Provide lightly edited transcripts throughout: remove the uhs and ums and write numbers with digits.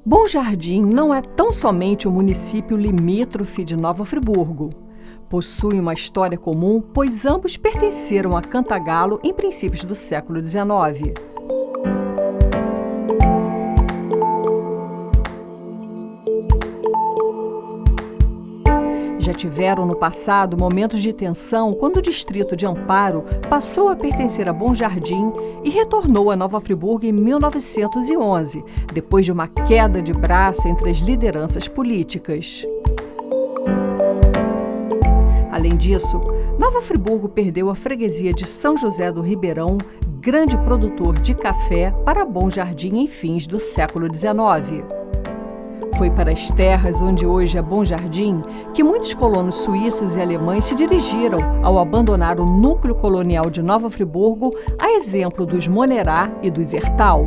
Bom Jardim não é tão somente um município limítrofe de Nova Friburgo. Possui uma história comum, pois ambos pertenceram a Cantagalo em princípios do século XIX. Já tiveram no passado momentos de tensão quando o distrito de Amparo passou a pertencer a Bom Jardim e retornou a Nova Friburgo em 1911, depois de uma queda de braço entre as lideranças políticas. Além disso, Nova Friburgo perdeu a freguesia de São José do Ribeirão, grande produtor de café, para Bom Jardim em fins do século XIX. Foi para as terras onde hoje é Bom Jardim que muitos colonos suíços e alemães se dirigiram ao abandonar o núcleo colonial de Nova Friburgo, a exemplo dos Monerá e dos Hertal.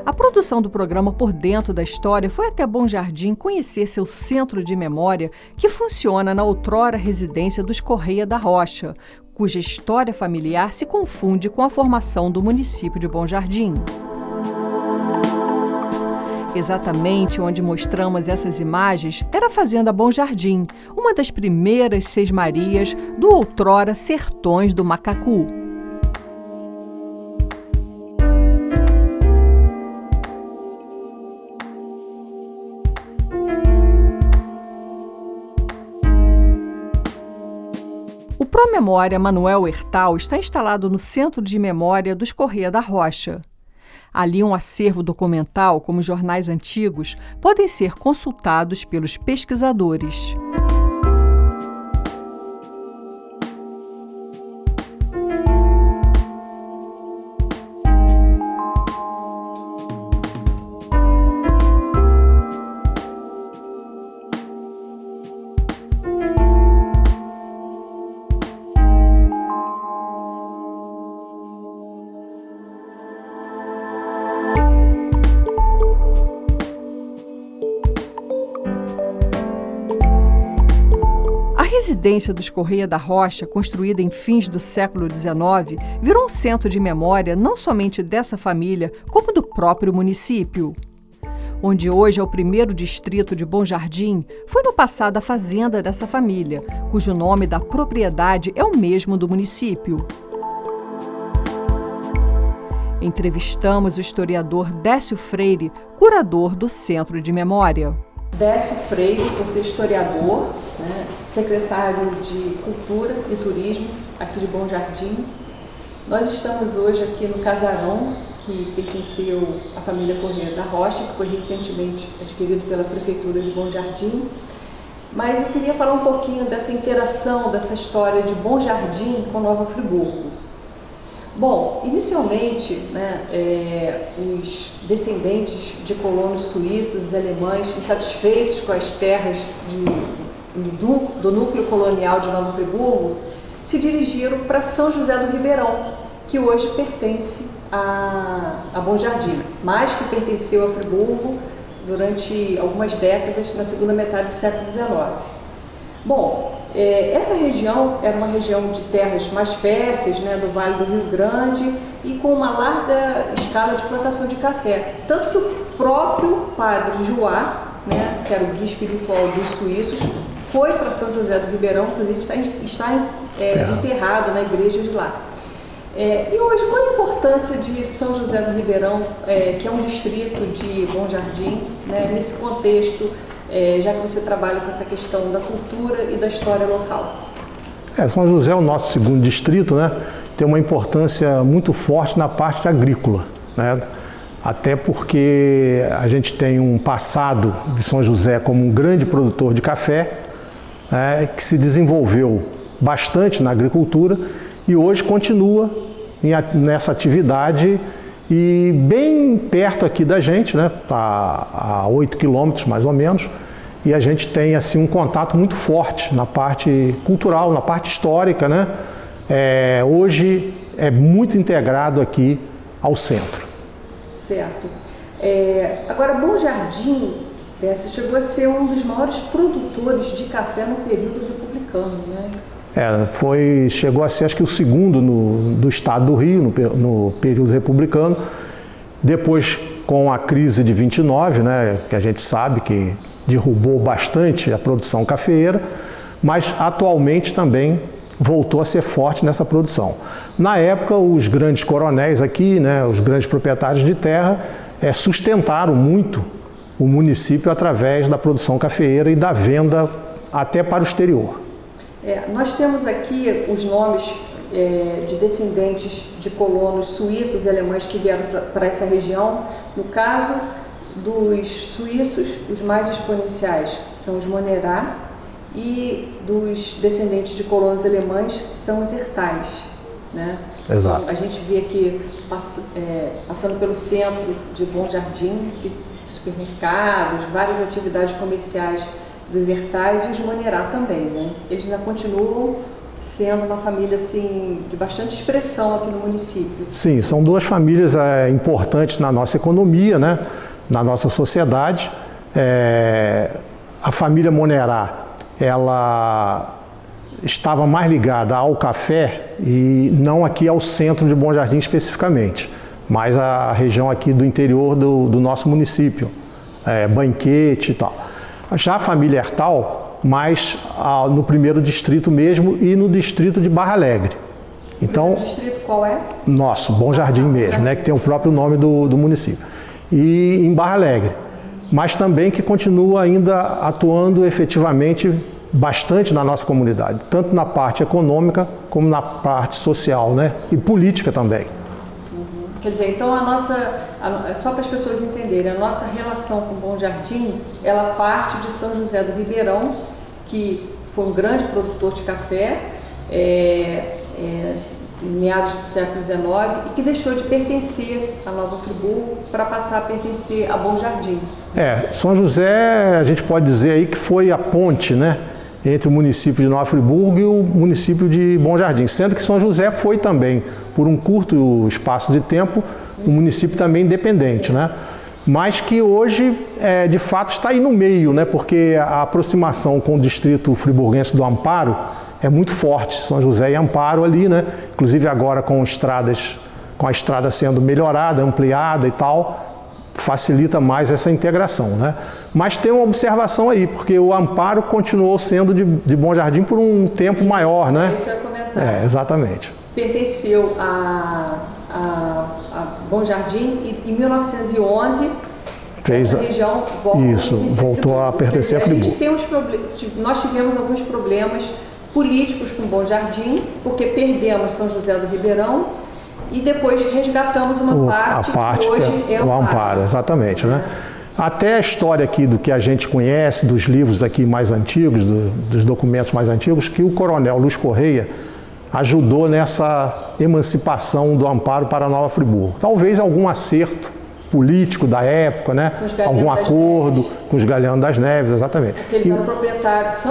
A produção do programa Por Dentro da História foi até Bom Jardim conhecer seu centro de memória, que funciona na outrora residência dos Correia da Rocha, cuja história familiar se confunde com a formação do município de Bom Jardim. Exatamente onde mostramos essas imagens era a Fazenda Bom Jardim, uma das primeiras sesmarias do outrora Sertões do Macacu. O Promemória Manuel Hertal está instalado no Centro de Memória dos Correia da Rocha. Ali, um acervo documental, como jornais antigos, podem ser consultados pelos pesquisadores. A residência dos Correia da Rocha, construída em fins do século XIX, virou um centro de memória não somente dessa família, como do próprio município. Onde hoje é o primeiro distrito de Bom Jardim, foi no passado a fazenda dessa família, cujo nome da propriedade é o mesmo do município. Entrevistamos o historiador Décio Freire, curador do Centro de Memória. Décio Freire, você é historiador, né? Secretário de Cultura e Turismo aqui de Bom Jardim. Nós estamos hoje aqui no casarão que pertenceu à família Correia da Rocha, que foi recentemente adquirido pela Prefeitura de Bom Jardim. Mas eu queria falar um pouquinho dessa interação, dessa história de Bom Jardim com Nova Friburgo. Bom, inicialmente, os descendentes de colonos suíços e alemães, insatisfeitos com as terras do núcleo colonial de Nova Friburgo, se dirigiram para São José do Ribeirão, que hoje pertence a Bom Jardim, mas que pertenceu a Friburgo durante algumas décadas, na segunda metade do século XIX. Bom, essa região era uma região de terras mais férteis, do Vale do Rio Grande, e com uma larga escala de plantação de café. Tanto que o próprio padre Joá, que era o guia espiritual dos suíços, foi para São José do Ribeirão, inclusive está enterrado na igreja de lá. E hoje, qual a importância de São José do Ribeirão, que é um distrito de Bom Jardim, nesse contexto, já que você trabalha com essa questão da cultura e da história local? São José é o nosso segundo distrito, tem uma importância muito forte na parte agrícola, até porque a gente tem um passado de São José como um grande produtor de café, que se desenvolveu bastante na agricultura e hoje continua nessa atividade e bem perto aqui da gente, a 8 quilômetros mais ou menos, e a gente tem assim um contato muito forte na parte cultural, na parte histórica, hoje é muito integrado aqui ao centro. Certo. Agora, Bom Jardim, chegou a ser um dos maiores produtores de café no período republicano, Chegou a ser, acho que, o segundo do estado do Rio, no período republicano. Depois, com a crise de 29, né, que a gente sabe que derrubou bastante a produção cafeeira, mas atualmente também voltou a ser forte nessa produção. Na época, os grandes coronéis aqui, né, os grandes proprietários de terra, sustentaram muito o município através da produção cafeeira e da venda até para o exterior. Nós temos aqui os nomes de descendentes de colonos suíços e alemães que vieram para essa região. No caso dos suíços, os mais exponenciais são os Monerá, e dos descendentes de colonos alemães são os Hertais, né? Exato. Então, a gente vê aqui, passando pelo centro de Bom Jardim, supermercados, várias atividades comerciais dos Hertais, e os Monerá também, né? Eles ainda continuam sendo uma família assim, de bastante expressão aqui no município. Sim, são duas famílias importantes na nossa economia, né? Na nossa sociedade. A família Monerá, ela estava mais ligada ao café e não aqui ao centro de Bom Jardim especificamente, mas a região aqui do interior do nosso município, Banquete e tal. Já a família Hertal, mais no primeiro distrito mesmo e no distrito de Barra Alegre. Então, o distrito qual é? Nosso, Bom Jardim mesmo, né, que tem o próprio nome do município. E em Barra Alegre, mas também que continua ainda atuando efetivamente bastante na nossa comunidade, tanto na parte econômica como na parte social, né, e política também. Quer dizer, então só para as pessoas entenderem, a nossa relação com Bom Jardim, ela parte de São José do Ribeirão, que foi um grande produtor de café em meados do século XIX e que deixou de pertencer a Nova Friburgo para passar a pertencer a Bom Jardim. São José, a gente pode dizer aí que foi a ponte, né, entre o município de Nova Friburgo e o município de Bom Jardim, sendo que São José foi também, por um curto espaço de tempo, um município também independente, né? Mas que hoje, de fato, está aí no meio, né? Porque a aproximação com o distrito friburguense do Amparo é muito forte, São José e Amparo ali, né? Inclusive agora com a estrada sendo melhorada, ampliada e tal, facilita mais essa integração, né? Mas tem uma observação aí, porque o Amparo continuou sendo de Bom Jardim por um tempo maior, né? Isso eu ia comentar. Exatamente. Pertenceu a Bom Jardim e em 1911 essa região voltou a pertencer a Friburgo. Nós tivemos alguns problemas políticos com Bom Jardim, porque perdemos São José do Ribeirão e depois resgatamos uma parte que hoje é o Amparo. Exatamente, né? Até a história aqui do que a gente conhece, dos livros aqui mais antigos, dos documentos mais antigos, que o coronel Luiz Correia ajudou nessa emancipação do Amparo para Nova Friburgo. Talvez algum acerto político da época, né? Algum acordo com os Galeão das Neves, exatamente. Porque eles são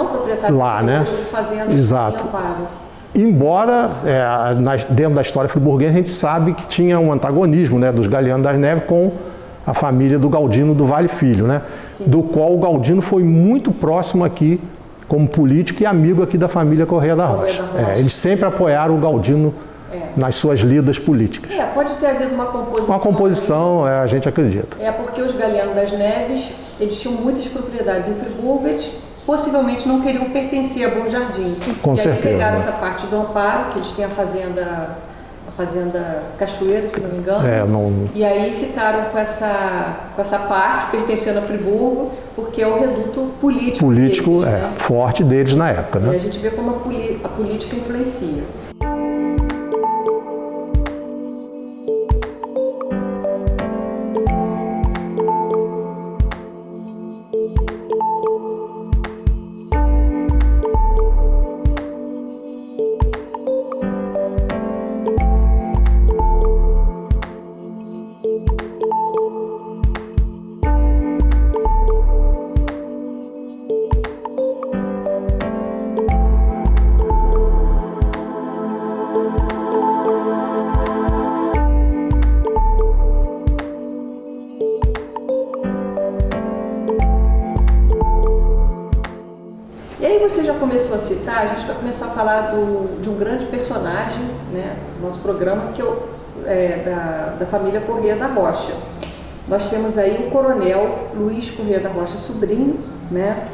proprietários lá, né? de fazendas. Exato. Em Amparo. Embora, dentro da história friburguense, a gente sabe que tinha um antagonismo, né, dos Galeão das Neves com a família do Galdino do Vale Filho, né? Do qual o Galdino foi muito próximo aqui como político e amigo aqui da família Correia da Rocha. Eles sempre apoiaram o Galdino nas suas lidas políticas. Pode ter havido uma composição. Uma composição, a gente acredita. Porque os Galeão das Neves, eles tinham muitas propriedades em Friburgo, eles possivelmente não queriam pertencer a Bom Jardim. Com certeza. Aí pegaram essa parte do Amparo, que eles têm a fazenda Cachoeira, se não me engano. E aí ficaram com essa parte pertencendo a Friburgo, porque é o reduto político deles, né? Forte deles na época, né? E a gente vê como a política influencia. você já começou a citar, a gente vai começar a falar de um grande personagem, né, do nosso programa, que da família Corrêa da Rocha. Nós temos aí o coronel Luiz Corrêa da Rocha Sobrinho, né?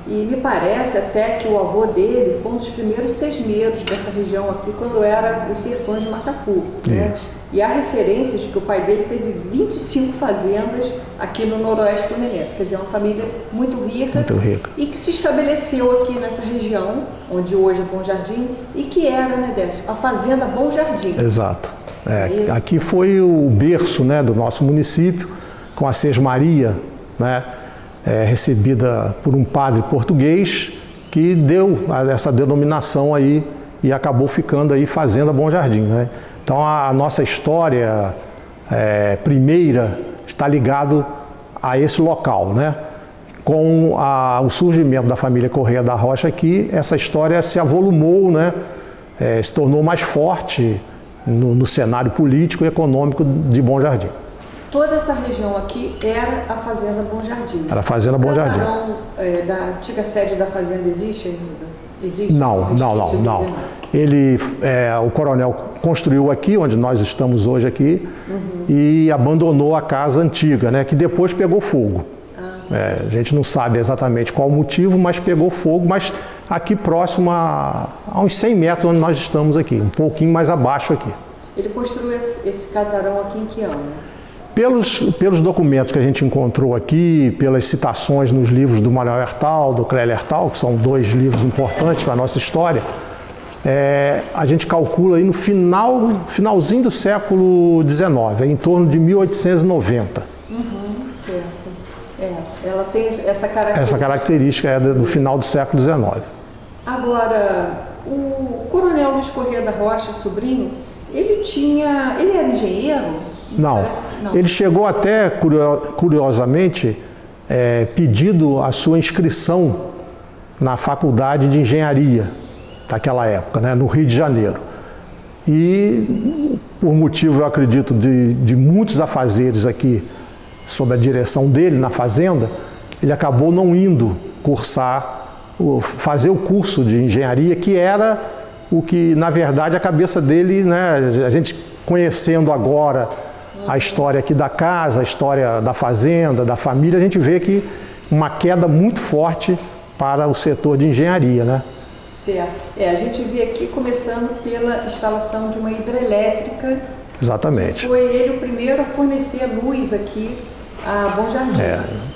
E me parece até que o avô dele foi um dos primeiros sesmeiros dessa região aqui, quando era os sertões de Matapu, né? E há referências de que o pai dele teve 25 fazendas aqui no noroeste fluminense, quer dizer, uma família muito rica e que se estabeleceu aqui nessa região, onde hoje é Bom Jardim, e que era, né, Décio, a fazenda Bom Jardim. Exato. Aqui foi o berço, né, do nosso município, com a Sesmaria, né, recebida por um padre português que deu essa denominação aí e acabou ficando aí Fazenda Bom Jardim, né? Então a nossa história primeira está ligado a esse local, né? Com o surgimento da família Corrêa da Rocha aqui, essa história se avolumou, né? Se tornou mais forte no cenário político e econômico de Bom Jardim. Toda essa região aqui era a Fazenda Bom Jardim. Era a Fazenda Bom Jardim. O da antiga sede da fazenda existe ainda? Existe? Não. O coronel construiu aqui, onde nós estamos hoje aqui, e abandonou a casa antiga, né, que depois pegou fogo. A gente não sabe exatamente qual o motivo, mas pegou fogo, mas aqui próximo a uns 100 metros onde nós estamos aqui, um pouquinho mais abaixo aqui. Ele construiu esse casarão aqui em que ano? Pelos documentos que a gente encontrou aqui, pelas citações nos livros do Manuel Hertal, do Clélio Hertal, que são dois livros importantes para a nossa história, a gente calcula aí no finalzinho do século XIX, em torno de 1890. Certo. Ela tem essa característica. Essa característica é do final do século XIX. Agora, o coronel Luiz Corrêa da Rocha Sobrinho, ele era engenheiro? Não. Ele chegou até, curiosamente, pedido a sua inscrição na faculdade de engenharia daquela época, né, no Rio de Janeiro. E, por motivo, eu acredito, de muitos afazeres aqui, sob a direção dele na fazenda, ele acabou não indo fazer o curso de engenharia, que era o que, na verdade, a cabeça dele, né, a gente conhecendo agora a história aqui da casa, a história da fazenda, da família, a gente vê que uma queda muito forte para o setor de engenharia, né? Certo. A gente vê aqui começando pela instalação de uma hidrelétrica. Exatamente. Foi ele o primeiro a fornecer luz aqui a Bom Jardim.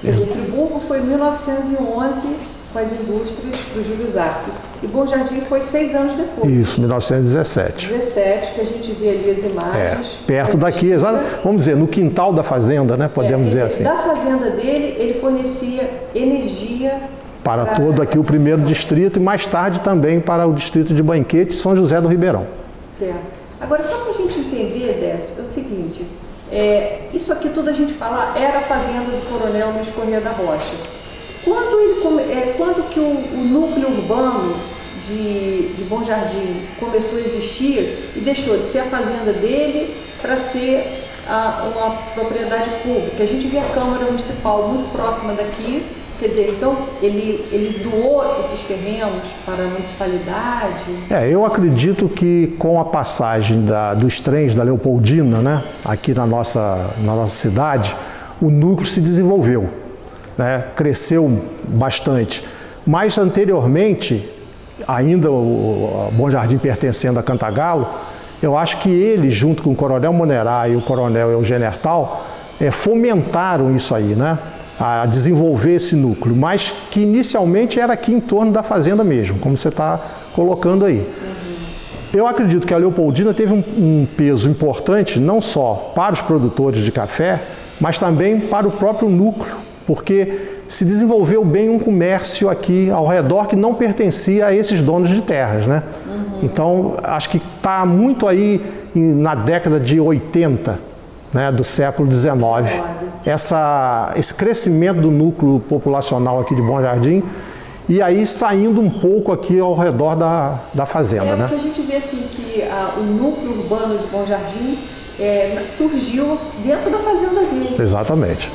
O Friburgo foi em 1911 com as indústrias do Júlio Zarco. E Bom Jardim foi 6 anos depois. Isso, 1917. 17, que a gente vê ali as imagens. Perto daqui, vamos dizer, no quintal da fazenda, né? Podemos dizer assim. Da fazenda dele, ele fornecia energia para todo aqui o primeiro distrito e mais tarde também para o distrito de Banquete e São José do Ribeirão. Certo. Agora, só para a gente entender, Décio, é o seguinte, isso aqui tudo a gente fala era a fazenda do coronel Luiz Corrêa da Rocha. Quando que o núcleo urbano de Bom Jardim começou a existir e deixou de ser a fazenda dele para ser uma propriedade pública? A gente vê a Câmara Municipal muito próxima daqui, quer dizer, então ele doou esses terrenos para a municipalidade? Eu acredito que com a passagem dos trens da Leopoldina, né, aqui na nossa cidade, o núcleo se desenvolveu, né, cresceu bastante. Mas anteriormente, ainda o Bom Jardim pertencendo a Cantagalo, eu acho que ele, junto com o coronel Monerá e o coronel Eugênio Hertal, fomentaram isso aí, né, a desenvolver esse núcleo, mas que inicialmente era aqui em torno da fazenda mesmo, como você está colocando aí. Eu acredito que a Leopoldina teve um peso importante, não só para os produtores de café, mas também para o próprio núcleo, porque se desenvolveu bem um comércio aqui ao redor que não pertencia a esses donos de terras, né? Então, acho que está muito aí na década de 80, né, do século XIX, esse crescimento do núcleo populacional aqui de Bom Jardim, e aí saindo um pouco aqui ao redor da fazenda, né? Porque a gente vê assim que o núcleo urbano de Bom Jardim surgiu dentro da fazenda dele. Exatamente.